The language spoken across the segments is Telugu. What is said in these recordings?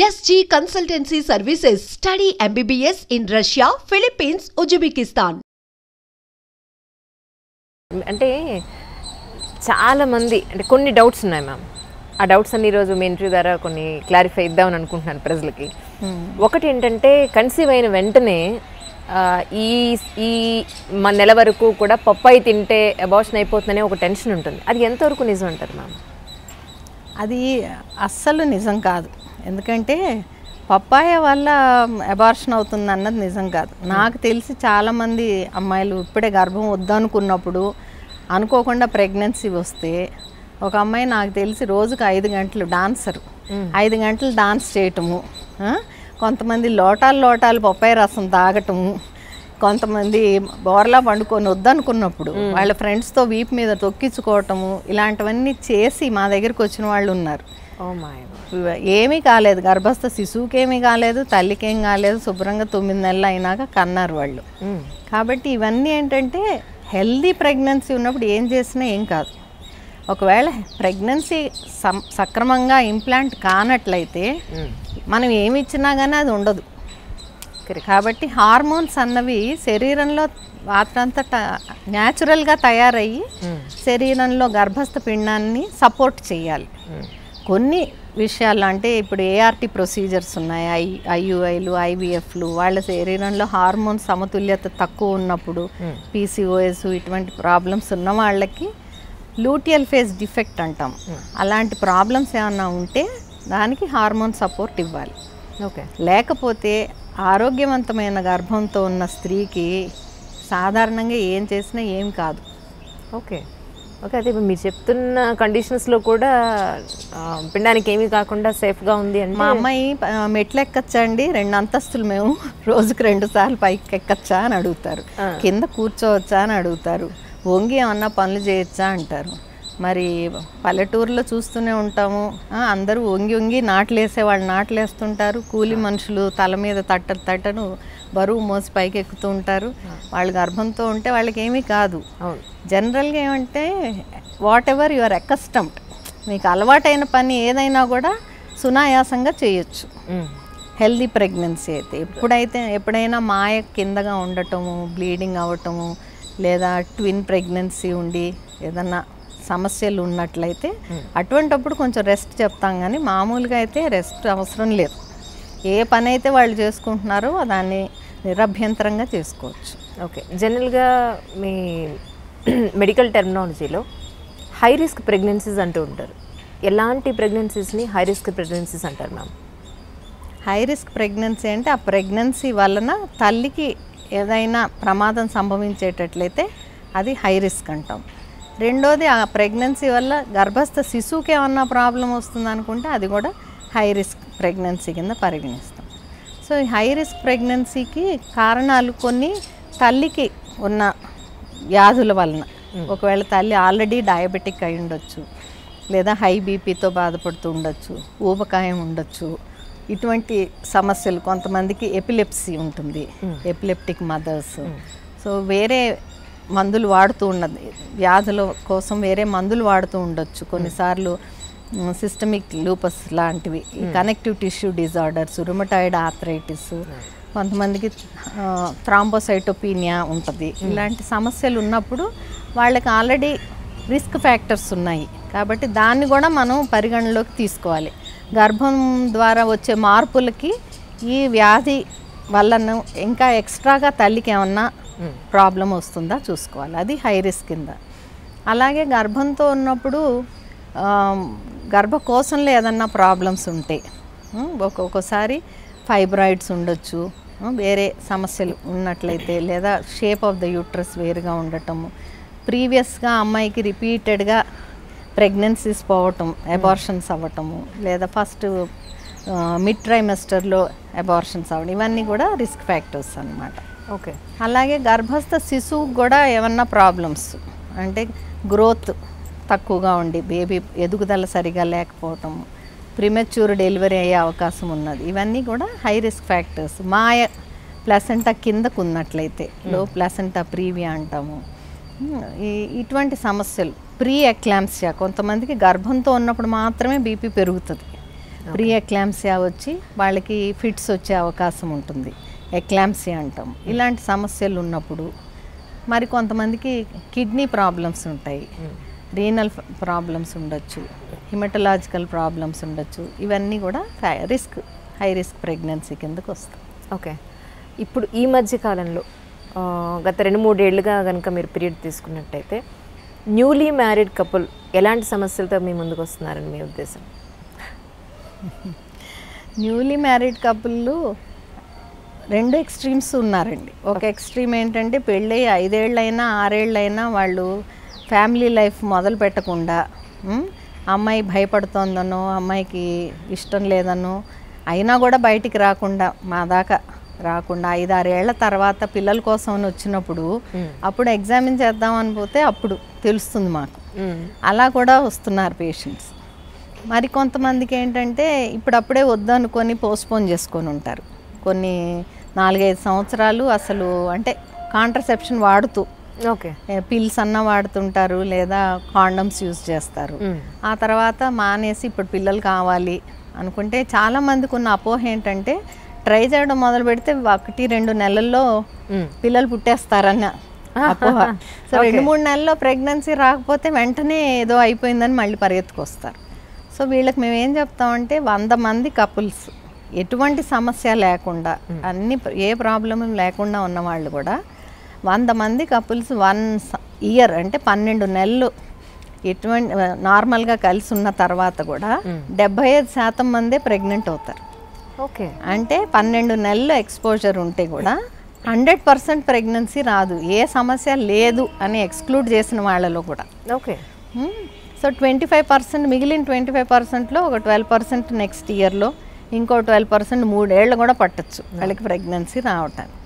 SG Consultancy Services. Study MBBS in Russia, Philippines, Uzbekistan. అంటే చాలా మంది అంటే కొన్ని డౌట్స్ ఉన్నాయి మ్యామ్. ఆ డౌట్స్ అన్ని ఈరోజు మీ ఇంటర్వ్యూ ద్వారా కొన్ని క్లారిఫై ఇద్దామని అనుకుంటున్నాను ప్రజలకి. ఒకటి ఏంటంటే కన్సీవ్ అయిన వెంటనే ఈ ఈ మన నెల వరకు కూడా పప్పాయి తింటే అబార్షన్ అయిపోతుందనే ఒక టెన్షన్ ఉంటుంది. అది ఎంతవరకు నిజం అంటారు మ్యామ్? అది అస్సలు నిజం కాదు. ఎందుకంటే పప్పాయ వల్ల అబార్షన్ అవుతుంది అన్నది నిజం కాదు. నాకు తెలిసి చాలామంది అమ్మాయిలు ఇప్పుడే గర్భం వద్దనుకున్నప్పుడు అనుకోకుండా ప్రెగ్నెన్సీ వస్తే ఒక అమ్మాయి నాకు తెలిసి రోజుకు 5 గంటలు డాన్సరు 5 గంటలు డాన్స్ చేయటము, కొంతమంది లోటాలు పప్పాయ రసం తాగటము, కొంతమంది బోర్లా పండుకొని వద్దనుకున్నప్పుడు వాళ్ళ ఫ్రెండ్స్తో వీపు మీద తొక్కించుకోవటము, ఇలాంటివన్నీ చేసి మా దగ్గరికి వచ్చిన వాళ్ళు ఉన్నారు. ఏమీ కాలేదు, గర్భస్థ శిశువుకి ఏమీ కాలేదు, తల్లికి ఏం కాలేదు, శుభ్రంగా 9 నెలలు అయినాక కన్నారు వాళ్ళు. కాబట్టి ఇవన్నీ ఏంటంటే హెల్దీ ప్రెగ్నెన్సీ ఉన్నప్పుడు ఏం చేసినా ఏం కాదు. ఒకవేళ ప్రెగ్నెన్సీ సక్రమంగా ఇంప్లాంట్ కానట్లయితే మనం ఏమి ఇచ్చినా కానీ అది ఉండదు. కాబట్టి హార్మోన్స్ అన్నవి శరీరంలో వాటంతట న్యాచురల్గా తయారయ్యి శరీరంలో గర్భస్థ పిండాన్ని సపోర్ట్ చేయాలి. కొన్ని విషయాలు అంటే ఇప్పుడు ఏఆర్టీ ప్రొసీజర్స్ ఉన్నాయి, ఐయుఐలు, ఐవీఎఫ్లు, వాళ్ళ శరీరంలో హార్మోన్ సమతుల్యత తక్కువ ఉన్నప్పుడు, పీసీఓఎస్ ఇటువంటి ప్రాబ్లమ్స్ ఉన్న వాళ్ళకి లూటియల్ ఫేజ్ డిఫెక్ట్ అంటాం. అలాంటి ప్రాబ్లమ్స్ ఏమన్నా ఉంటే దానికి హార్మోన్ సపోర్ట్ ఇవ్వాలి. లేకపోతే ఆరోగ్యవంతమైన గర్భంతో ఉన్న స్త్రీకి సాధారణంగా ఏం చేసినా ఏం కాదు. ఓకే అదే మీరు చెప్తున్న కండిషన్స్లో కూడా పిండానికి ఏమీ కాకుండా సేఫ్గా ఉంది అని. మా అమ్మాయి మెట్లు ఎక్కచ్చా అండి, 2 అంతస్తులు మేము రోజుకు 2 సార్లు పైకి ఎక్కచ్చా అని అడుగుతారు, కింద కూర్చోవచ్చా అని అడుగుతారు, వంగి ఏమన్నా పనులు చేయొచ్చా అంటారు. మరి పల్లెటూరులో చూస్తూనే ఉంటాము, అందరూ వంగి నాట్లేసే వాళ్ళు నాట్లేస్తుంటారు, కూలి మనుషులు తల మీద తట్టను బరువు మోసి పైకి ఎక్కుతూ ఉంటారు. వాళ్ళు గర్భంతో ఉంటే వాళ్ళకి ఏమీ కాదు. జనరల్గా ఏమంటే whatever you are accustomed, మీకు అలవాటైన పని ఏదైనా కూడా సునాయాసంగా చేయొచ్చు హెల్దీ ప్రెగ్నెన్సీ అయితే. ఎప్పుడైనా మాయ కిందగా ఉండటము, బ్లీడింగ్ అవ్వటము, లేదా ట్విన్ ప్రెగ్నెన్సీ ఉండి ఏదన్నా సమస్యలు ఉన్నట్లయితే అటువంటప్పుడు కొంచెం రెస్ట్ చెప్తాం, కానీ మామూలుగా అయితే రెస్ట్ అవసరం లేదు. ఏ పని అయితే వాళ్ళు చేసుకుంటున్నారో దాన్ని నిరభ్యంతరంగా చేసుకోవచ్చు. ఓకే, జనరల్గా మీ మెడికల్ టెర్మినాలజీలో హై రిస్క్ ప్రెగ్నెన్సీస్ అంటూ ఉంటారు. ఎలాంటి ప్రెగ్నెన్సీస్ని హై రిస్క్ ప్రెగ్నెన్సీస్ అంటారు మ్యామ్? హై రిస్క్ ప్రెగ్నెన్సీ అంటే ఆ ప్రెగ్నెన్సీ వలన తల్లికి ఏదైనా ప్రమాదం సంభవించేటట్లయితే అది హై రిస్క్ అంటాం. రెండోది ఆ ప్రెగ్నెన్సీ వల్ల గర్భస్థ శిశువుకి ఏమన్నా ప్రాబ్లం వస్తుంది అనుకుంటే అది కూడా హై రిస్క్ ప్రెగ్నెన్సీ కింద పరిగణిస్తాం. సో ఈ హై రిస్క్ ప్రెగ్నెన్సీకి కారణాలు కొన్ని తల్లికి ఉన్న వ్యాధుల వలన, ఒకవేళ తల్లి ఆల్రెడీ డయాబెటిక్ అయి ఉండొచ్చు, లేదా హై బీపీతో బాధపడుతూ ఉండొచ్చు, ఊబకాయం ఉండొచ్చు, ఇటువంటి సమస్యలు. కొంతమందికి ఎపిలెప్సీ ఉంటుంది, ఎపిలెప్టిక్ మదర్స్. సో వేరే మందులు వాడుతూ ఉన్నది, వ్యాధుల కోసం వేరే మందులు వాడుతూ ఉండొచ్చు. కొన్నిసార్లు సిస్టమిక్ లూపస్ లాంటివి, connective tissue disorders, rheumatoid arthritis, కొంతమందికి థ్రాంబోసైటోపీనియా ఉంటుంది. ఇలాంటి సమస్యలు ఉన్నప్పుడు వాళ్ళకి ఆల్రెడీ రిస్క్ ఫ్యాక్టర్స్ ఉన్నాయి, కాబట్టి దాన్ని కూడా మనం పరిగణలోకి తీసుకోవాలి. గర్భం ద్వారా వచ్చే మార్పులకి ఈ వ్యాధి వల్ల ఇంకా ఎక్స్ట్రాగా తల్లికి ఏమన్నా ప్రాబ్లం వస్తుందా చూసుకోవాలి, అది హై రిస్క్ కింద. అలాగే గర్భంతో ఉన్నప్పుడు గర్భకోశంలో ఏదన్నా ప్రాబ్లమ్స్ ఉంటే, ఒక్కొక్కసారి ఫైబ్రాయిడ్స్ ఉండొచ్చు, వేరే సమస్యలు ఉన్నట్లయితే, లేదా షేప్ ఆఫ్ ద యూట్రస్ వేరుగా ఉండటము, ప్రీవియస్గా అమ్మాయికి రిపీటెడ్గా ప్రెగ్నెన్సీస్ పోవటం, అబార్షన్స్ అవ్వటము, లేదా ఫస్ట్ మిడ్ ట్రైమెస్టర్లో అబార్షన్స్ అవ్వడం, ఇవన్నీ కూడా రిస్క్ ఫ్యాక్టర్స్ అన్నమాట. ఓకే, అలాగే గర్భస్థ శిశువుకు కూడా ఏమన్నా ప్రాబ్లమ్స్ అంటే గ్రోత్ తక్కువగా ఉండి బేబీ ఎదుగుదల సరిగా లేకపోవటం, ప్రిమెచ్యూర్ డెలివరీ అయ్యే అవకాశం ఉన్నది, ఇవన్నీ కూడా హై రిస్క్ ఫ్యాక్టర్స్. మాయ ప్లసెంటా కిందకు ఉన్నట్లయితే, లో ప్లసెంటా ప్రీవియా అంటాము, ఇటువంటి సమస్యలు. ప్రీ ఎక్లాంప్సియా, కొంతమందికి గర్భంతో ఉన్నప్పుడు మాత్రమే బీపీ పెరుగుతుంది, ప్రీ ఎక్లాంసియా వచ్చి వాళ్ళకి ఫిట్స్ వచ్చే అవకాశం ఉంటుంది, ఎక్లాంసియా అంటాం. ఇలాంటి సమస్యలు ఉన్నప్పుడు మరి కొంతమందికి కిడ్నీ ప్రాబ్లమ్స్ ఉంటాయి, రీనల్ ప్రాబ్లమ్స్ ఉండొచ్చు, హిమటలాజికల్ ప్రాబ్లమ్స్ ఉండొచ్చు. ఇవన్నీ కూడా హై రిస్క్ ప్రెగ్నెన్సీ కిందకు వస్తాయి. ఓకే. ఇప్పుడు ఈ మధ్య కాలంలో గత 2-3 ఏళ్ళుగా కనుక మీరు పీరియడ్ తీసుకున్నట్టయితే న్యూలీ మ్యారీడ్ కపుల్ ఎలాంటి సమస్యలతో మీ ముందుకు వస్తున్నారని మీ ఉద్దేశం? న్యూలీ మ్యారీడ్ కపుల్లు 2 ఎక్స్ట్రీమ్స్ ఉన్నారండి. ఒక ఎక్స్ట్రీమ్ ఏంటంటే పెళ్ళి 5 ఏళ్ళైనా 6 ఏళ్ళైనా వాళ్ళు ఫ్యామిలీ లైఫ్ మొదలు పెట్టకుండా, అమ్మాయి భయపడుతోందనో అమ్మాయికి ఇష్టం లేదనో అయినా కూడా బయటికి రాకుండా, మా దాకా రాకుండా 5-6 ఏళ్ల తర్వాత పిల్లల కోసం వచ్చినప్పుడు అప్పుడు ఎగ్జామిన్ చేద్దాం అనిపోతే అప్పుడు తెలుస్తుంది మాకు. అలా కూడా వస్తున్నారు పేషెంట్స్. మరి కొంతమందికి ఏంటంటే ఇప్పుడప్పుడే వద్దనుకొని పోస్ట్పోన్ చేసుకొని ఉంటారు. కొన్ని 4-5 సంవత్సరాలు అసలు అంటే కాంట్రసెప్షన్ వాడుతూ పిల్స్ అన్న వాడుతుంటారు, లేదా కాండమ్స్ యూజ్ చేస్తారు. ఆ తర్వాత మానేసి ఇప్పుడు పిల్లలు కావాలి అనుకుంటే చాలామందికి ఉన్న అపోహ ఏంటంటే ట్రై చేయడం మొదలు పెడితే 1-2 నెలల్లో పిల్లలు పుట్టేస్తారన్న అపోహ. సో 2-3 నెలల్లో ప్రెగ్నెన్సీ రాకపోతే వెంటనే ఏదో అయిపోయిందని మళ్ళీ పరిగెత్తుకొస్తారు. సో వీళ్ళకి మేము ఏం చెప్తామంటే 100 మంది కపుల్స్ ఎటువంటి సమస్య లేకుండా, అన్ని ఏ ప్రాబ్లం లేకుండా ఉన్నవాళ్ళు కూడా 100 మంది కపుల్స్ 1 ఇయర్ అంటే 12 నెలలు ఎటువంటి నార్మల్గా కలిసి ఉన్న తర్వాత కూడా 75% మందే ప్రెగ్నెంట్ అవుతారు. ఓకే. అంటే 12 నెలలు ఎక్స్పోజర్ ఉంటే కూడా 100% ప్రెగ్నెన్సీ రాదు, ఏ సమస్య లేదు అని ఎక్స్క్లూడ్ చేసిన వాళ్ళలో కూడా. ఓకే. సో 25%, మిగిలిన 25%లో ఒక 12% నెక్స్ట్ ఇయర్లో, ఇంకో 12% 3 ఏళ్ళు కూడా పట్టచ్చు వాళ్ళకి ప్రెగ్నెన్సీ రావటానికి.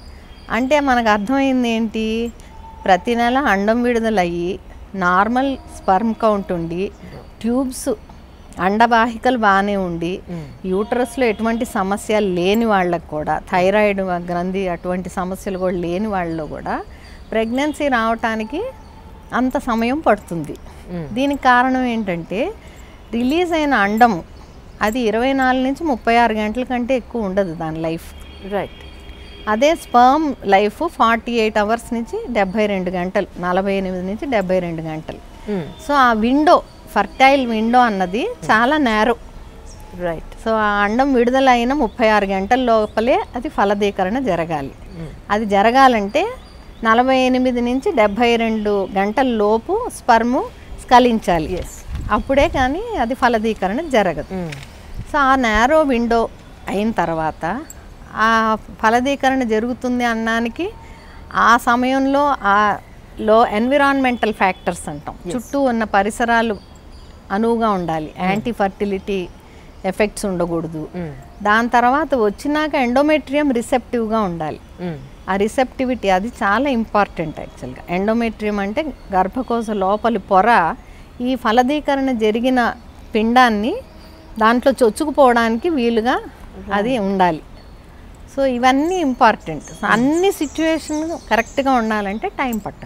అంటే మనకు అర్థమైంది ఏంటి, ప్రతి నెల అండం విడుదలయ్యి నార్మల్ స్పర్మ్ కౌంట్ ఉండి ట్యూబ్స్ అండవాహికలు బాగానే ఉండి యూటరస్లో ఎటువంటి సమస్య లేని వాళ్ళకు కూడా, థైరాయిడ్ గ్రంథి అటువంటి సమస్యలు కూడా లేని వాళ్ళలో కూడా ప్రెగ్నెన్సీ రావటానికి అంత సమయం పడుతుంది. దీనికి కారణం ఏంటంటే రిలీజ్ అయిన అండము అది 24 నుంచి 36 గంటల కంటే ఎక్కువ ఉండదు దాని లైఫ్. రైట్. అదే స్పర్మ్ లైఫ్ 48 అవర్స్ నుంచి 72 గంటలు, 48 నుంచి 72 గంటలు. సో ఆ విండో, ఫర్టైల్ విండో అన్నది చాలా నేరో. రైట్. సో ఆ అండం విడుదలైన 36 గంటల లోపలే అది ఫలదీకరణ జరగాలి. అది జరగాలంటే 48 నుంచి 72 గంటల లోపు స్పర్ము స్ఖలించాలి, అప్పుడే కానీ అది ఫలదీకరణ జరగదు. సో ఆ నేరో విండో అయిన తర్వాత ఆ ఫలదీకరణ జరుగుతుంది అన్నానికి ఆ సమయంలో ఎన్విరాన్మెంటల్ ఫ్యాక్టర్స్ అంటాం, చుట్టూ ఉన్న పరిసరాలు అనువుగా ఉండాలి, యాంటీ ఫర్టిలిటీ ఎఫెక్ట్స్ ఉండకూడదు. దాని తర్వాత వచ్చినాక ఎండోమెట్రియం రిసెప్టివ్గా ఉండాలి. ఆ రిసెప్టివిటీ అది చాలా ఇంపార్టెంట్ యాక్చువల్గా. ఎండోమెట్రియం అంటే గర్భకోశ లోపలి పొర ఈ ఫలదీకరణ జరిగిన పిండాన్ని దాంట్లో చొచ్చుకుపోవడానికి వీలుగా అది ఉండాలి. సో ఇవన్నీ ఇంపార్టెంట్. అన్ని సిచ్యువేషన్ కరెక్ట్గా ఉండాలంటే టైం పట్టదు.